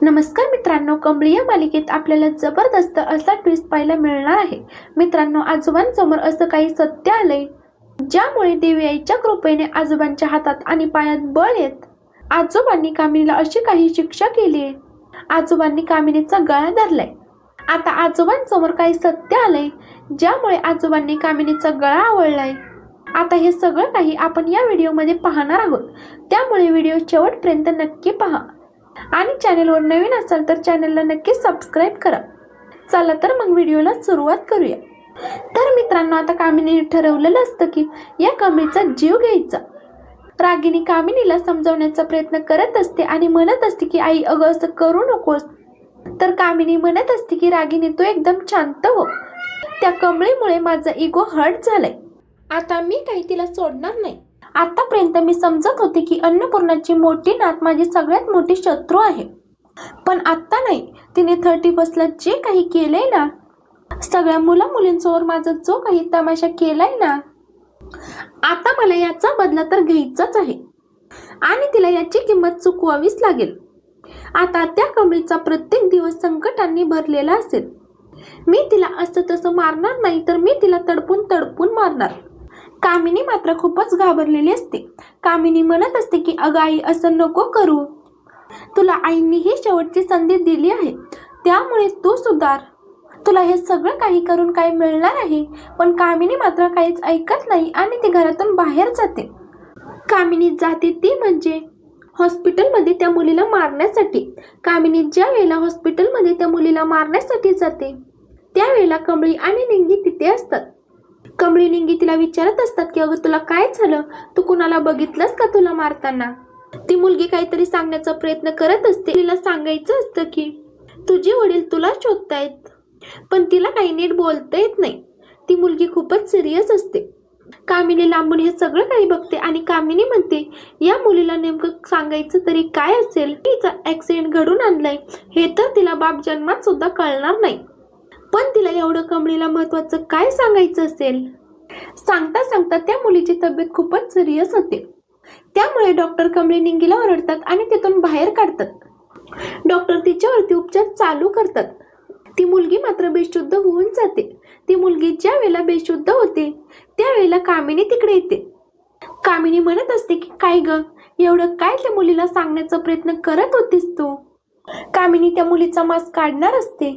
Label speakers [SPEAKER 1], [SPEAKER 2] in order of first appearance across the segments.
[SPEAKER 1] नमस्कार मित्रांनो, कमळी या मालिकेत आपल्याला जबरदस्त असा ट्विस्ट पाहायला मिळणार आहे. मित्रांनो, आजोबांसमोर असं काही सत्य आलंय ज्यामुळे देवी आईच्या कृपेने आजोबांच्या हातात आणि पायात बळ येत आजोबांनी कामिनीला अशी काही शिक्षा केली आहे. आजोबांनी कामिनीचा गळा धरलाय. आता आजोबांसमोर काही सत्य आलंय ज्यामुळे आजोबांनी कामिनीचा गळा आवळलाय. आता हे सगळं काही आपण या व्हिडिओमध्ये पाहणार आहोत, त्यामुळे व्हिडिओ शेवटपर्यंत नक्की पहा आणि चॅनलवर नवीन असाल तर चॅनलला नक्की सबस्क्राईब करा. चला तर मग व्हिडिओला सुरुवात करूया. तर मित्रांनो, आता कामिनीने ठरवलेलं असतं की या कमळीचा जीव घ्यायचा. रागिनी कामिनीला समजावण्याचा प्रयत्न करत असते आणि म्हणत असते की आई अगं असं करू नकोस. तर कामिनी म्हणत असते की रागिनी तू एकदम शांत हो. त्या कमळीमुळे माझा इगो हर्ट झालाय. आता मी काही तिला सोडणार नाही. आतापर्यंत मी समजत होते की अन्नपूर्णाची मोठी नात माझी सगळ्यात मोठी शत्रू आहे, पण आता नाही. तिने 31ला जे काही केलंय ना, सगळ्या मुला मुलींसमोर माझा जो काही तमाशा केलाय ना, आता मला याचा बदला तर घ्यायचाच आहे आणि तिला याची किंमत चुकवावीच लागेल. आता त्या कमळीचा प्रत्येक दिवस संकटांनी भरलेला असेल. मी तिला असं तसं मारणार नाही, तर मी तिला तडपून तडपून मारणार. कामिनी मात्र खूपच घाबरलेली असते. कामिनी म्हणत असते की अगं आई असं नको करू. तुला आईंनी ही शेवटची संधी दिली आहे, त्यामुळे तू सुधार. तुला हे सगळं काही करून काय मिळणार आहे. पण कामिनी मात्र काहीच ऐकत नाही आणि ती घरातून बाहेर जाते. कामिनी जाते ती म्हणजे हॉस्पिटलमध्ये त्या मुलीला मारण्यासाठी. कामिनी ज्या वेळेला हॉस्पिटलमध्ये त्या मुलीला मारण्यासाठी जाते त्यावेळेला कमळी आणि निंगी तिथे असतात. कमळी निंगी तिला विचारत असतात की अगं तुला काय झालं, तू कुणाला बघितलंस का तुला मारताना. ती मुलगी काहीतरी सांगण्याचा प्रयत्न करत असते. तिला सांगायचं असतं की तुझे वडील तुला शोधतायत, पण तिला काही नीट बोलता येत नाही. ती मुलगी खूपच सिरियस असते. कामिनी लांबून हे सगळं काही बघते आणि कामिनी म्हणते या मुलीला नेमकं सांगायचं तरी काय असेल. तिचा ऍक्सिडेंट घडून आणलाय हे तर तिला बाप जन्मात सुद्धा कळणार नाही, पण तिला एवढं कमळीला महत्वाचं काय सांगायचं असेल. सांगता सांगता त्या मुलीची तब्येत खूपच सिरियस होते. त्यामुळे डॉक्टर कमळी निंगीला ओरडतात आणि तिथून बाहेर काढतात. डॉक्टर तिच्यावरती उपचार चालू करतात. ती मुलगी मात्र बेशुद्ध होऊन जाते. ती मुलगी ज्या वेळेला बेशुद्ध होते त्यावेळेला कामिनी तिकडे येते. कामिनी म्हणत असते की काय ग, एवढं काय त्या मुलीला सांगण्याचा प्रयत्न करत होतीस तू. कामिनी त्या मुलीचा मास्क काढणार असते,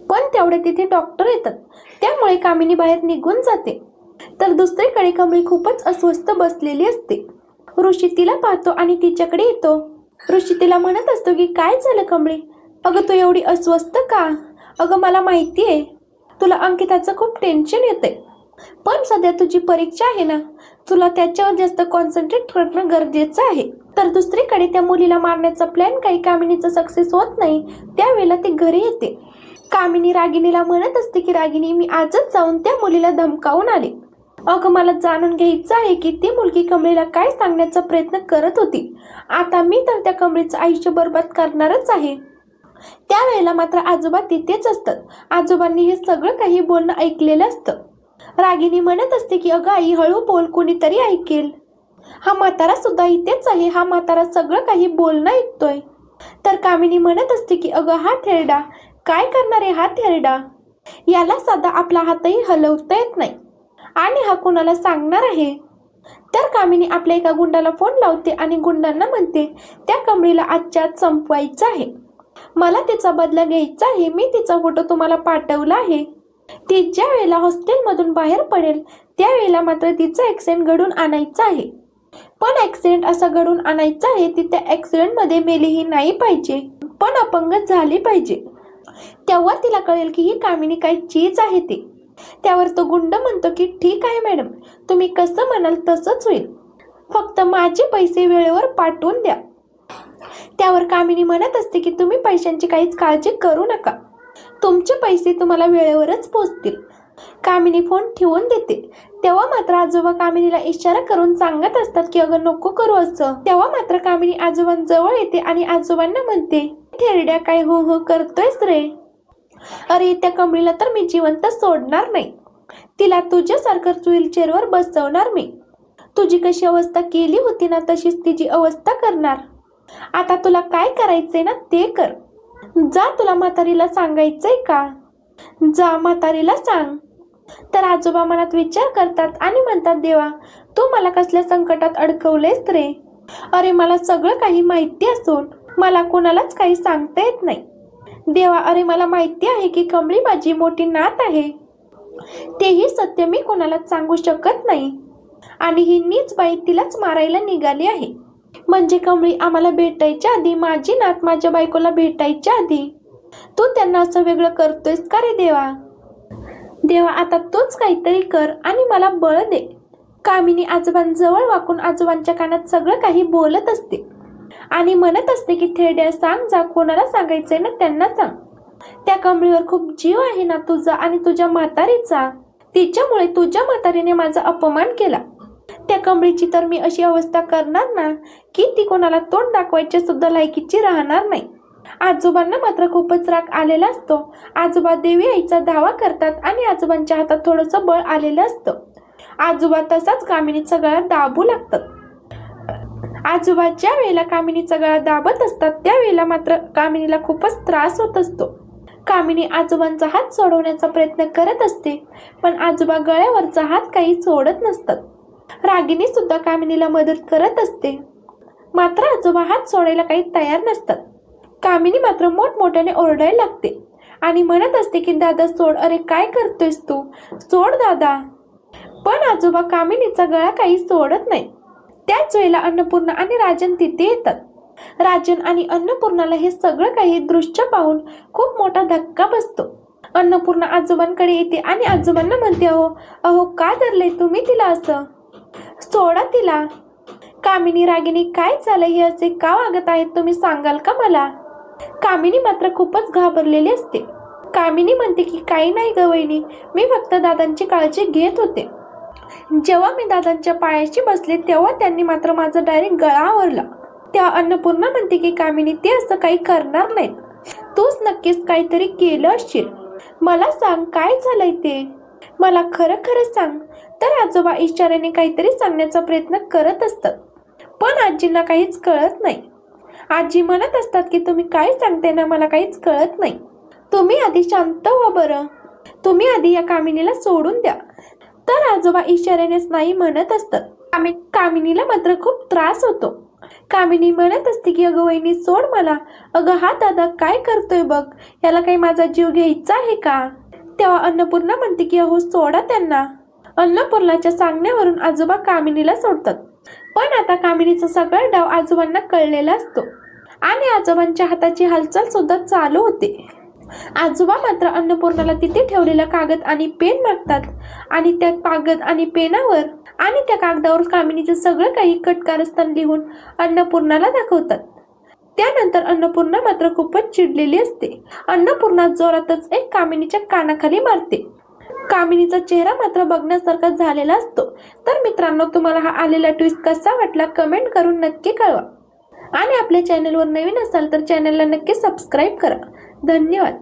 [SPEAKER 1] पण तेवढे तिथे डॉक्टर येतात. त्यामुळे कामिनी बाहेर निघून जाते. तर दुसरीकडे कमळी खूपच अस्वस्थ बसलेली असते. ऋषी तिला पाहतो आणि तिच्याकडे येतो. ऋषी तिला म्हणत असतो की काय झालं कमळी, अगं तू एवढी अस्वस्थ का. अगं मला माहिती आहे तुला अंकिताचं खूप टेन्शन येते, पण सध्या तुझी परीक्षा आहे ना, तुला त्याच्यावर जास्त कॉन्सन्ट्रेट करणं गरजेचं आहे. तर दुसरीकडे त्या मुलीला मारण्याचा प्लॅन काही कामिनीचा सक्सेस होत नाही. त्यावेळेला ती घरी येते. कामिनी रागिनीला म्हणत असते की रागिनी मी आजच जाऊन त्या मुलीला धमकावून आले. अगं मला जाणून घ्यायचं आहे की ती मुलगी कमळीला काय सांगण्याचा प्रयत्न करत होती. आता मी तर त्या कमळीचं आयुष्य बर्बाद करणारच आहे. त्यावेळेला मात्र आजोबा तिथेच असतात. आजोबांनी हे सगळं काही बोलणं ऐकलेलं असतं. रागिनी म्हणत असते की अगं आई हळू बोल, कोणीतरी ऐकेल. हा म्हातारा सुद्धा इथेच आहे, हा म्हातारा सगळं काही बोलणं ऐकतोय. तर कामिनी म्हणत असते की अगं हा थेरडा काय करणार आहे. हा थेरडा, याला साधा आपला हातही हलवता येत नाही आणि हा कोणाला सांगणार आहे. तर कामिनी आपल्या एका गुंडाला फोन लावते आणि गुंडांना म्हणते त्या कमळीला आजच्या आज संपवायचं आहे. मला तिचा बदला घ्यायचा आहे. मी तिचा फोटो तुम्हाला पाठवला आहे. ती ज्या वेळेला हॉस्टेलमधून बाहेर पडेल त्यावेळेला मात्र तिचा ऍक्सिडेंट घडून आणायचा आहे. पण ऍक्सिडेंट असा घडून आणायचा आहे ती त्या ऍक्सिडेंटमध्ये मेलीही नाही पाहिजे, पण अपंग झाली पाहिजे. तेव्हा तिला कळेल की ही कामिनी काही चीज आहे ती. त्यावर तो गुंड म्हणतो की ठीक आहे मॅडम, तुम्ही कसं म्हणाल तसंच होईल, फक्त माझे पैसे वेळेवर पाठवून द्या. त्यावर कामिनी म्हणत असते की तुम्ही पैशांची काहीच काळजी करू नका, तुमचे पैसे तुम्हाला वेळेवरच पोहोचतील. कामिनी फोन ठेवून देते. तेव्हा मात्र आजोबा कामिनीला इशारा करून सांगत असतात की अगं नको करू असं. तेव्हा मात्र कामिनी आजोबांजवळ येते आणि आजोबांना म्हणते थेरड्या काय हो हो करतोयस रे. अरे त्या कमळीला तर मी जिवंत सोडणार नाही. तिला तुझ्यासारखं व्हीलचेअरवर बसवणार मी. तुझी कशी अवस्था केली होती ना तशीच तिची अवस्था करणार. आता तुला काय करायचंय ना ते कर. जा, तुला म्हातारीला सांगायचंय का? जा, म्हातारीला सांग. तर आजोबा मनात विचार करतात आणि म्हणतात, देवा, तू मला कसल्या संकटात अडकवलेस रे? अरे, मला सगळं काही माहिती असून मला कोणालाच काही सांगता येत नाही. देवा, अरे मला माहिती आहे की कमळी माझी मोठी नात आहे, तेही सत्य मी कोणालाच सांगू शकत नाही. आणि ही नीच बाई तिलाच मारायला निघाली आहे. म्हणजे कमळी आम्हाला भेटायच्या आधी, माझी नात माझ्या बायकोला भेटायच्या आधी तू त्यांना असं वेगळं करतोयस का रे देवा? देवा, आता तूच काहीतरी कर आणि मला बळ दे. कामिनी आजोबांजवळ वाकून आजोबांच्या कानात सगळं काही बोलत असते आणि म्हणत असते की थेरड्या, सांग, जा, कोणाला सांगायचंय ना त्यांना सांग. त्या कमळीवर खूप जीव आहे ना तुझा आणि तुझ्या म्हातारीचा. तिच्यामुळे तुझ्या म्हातारीने माझा अपमान केला. त्या कमळीची तर मी अशी अवस्था करणार ना की ती कोणाला तोंड दाखवायच्या सुद्धा लायकीची राहणार नाही. आजोबांना मात्र खूपच राग आलेला असतो. आजोबा देवी आईचा धावा करतात आणि आजोबांच्या हातात थोडंसं बळ आलेलं असतं. आजोबा तसाच कामिनीचा गळा दाबू लागतात. आजोबा ज्या वेळेला कामिनीचा गळा दाबत असतात त्यावेळेला मात्र कामिनीला खूपच त्रास होत असतो. कामिनी आजोबांचा हात सोडवण्याचा प्रयत्न करत असते, पण आजोबा गळ्यावरचा हात काही सोडत नसतात. रागिनी सुद्धा कामिनीला मदत करत असते, मात्र आजोबा हात सोडायला काही तयार नसतात. कामिनी मात्र मोठमोठ्याने ओरडायला लागते आणि म्हणत असते की दादा सोड, अरे काय करतोयस तू, सोड दादा. पण आजोबा कामिनीचा गळा काही सोडत नाही. त्याच वेळेला अन्नपूर्णा आणि राजन तिथे येतात. राजन आणि अन्नपूर्णाला हे सगळं काही दृश्य पाहून खूप मोठा धक्का बसतो. अन्नपूर्णा आजोबांकडे येते आणि आजोबांना म्हणते, अहो अहो, का धरले तुम्ही तिला असं? सोडा तिला. कामिनी, रागिनी, काय झालंय, हे असे का वागत आहेत तुम्ही, सांगाल का मला? कामिनी मात्र खूपच घाबरलेली असते. कामिनी म्हणते की काही नाही ग वहिनी, मी फक्त दादांची काळजी घेत होते. जेव्हा मी दादांच्या पायाशी बसले तेव्हा त्यांनी मात्र माझा डायरेक्ट गळा आवरला. तेव्हा अन्नपूर्णा म्हणते की कामिनी, ते असं काही करणार नाहीत, तूच नक्कीच काहीतरी केलं असशील. मला सांग, काय झालंय ते, मला खरं खरं सांग. तर आजोबा इशाऱ्याने काहीतरी सांगण्याचा प्रयत्न करत असतात, पण आजींना काहीच कळत नाही. आजी म्हणत असतात की तुम्ही काय सांगते ना, मला काहीच कळत नाही. तुम्ही आधी शांत व्हा बरं, तुम्ही आधी या कामिनीला सोडून द्या. तर आजोबा इशाऱ्यानेच नाही म्हणत असतात. कामिनीला मात्र खूप त्रास होतो. कामिनी म्हणत असते की अगं वहिनी, सोड मला. अगं हा दादा काय करतोय बघ, याला काही माझा जीव घ्यायचा आहे का? तेव्हा अन्नपूर्णा म्हणते की अहो सोडा त्यांना. अन्नपूर्णाच्या सांगण्यावरून आजोबा कामिनीला सोडतात. पण आता कामिनीचा सगळा डाव आजोबांना कळलेला असतो आणि आजोबांच्या हाताची हालचाल सुद्धा चालू होते. आजोबा मात्र अन्नपूर्णाला तिथे ठेवलेला कागद आणि पेन मागतात आणि त्या कागद आणि पेनावर आणि त्या कागदावर कामिनीचं सगळं काही कटकारस्थान लिहून अन्नपूर्णाला दाखवतात. त्यानंतर अन्नपूर्णा मात्र खूपच चिडलेली असते. अन्नपूर्णा जोरातच एक कामिनीच्या कानाखाली मारते. कामिनीचा चेहरा मात्र बघण्यासारखा झालेला असतो. तर मित्रांनो, तुम्हाला हा आलेला ट्विस्ट कसा वाटला कमेंट करून नक्की कळवा आणि आपल्या चॅनलवर नवीन असाल तर चॅनलला नक्की सबस्क्राईब करा. धन्यवाद.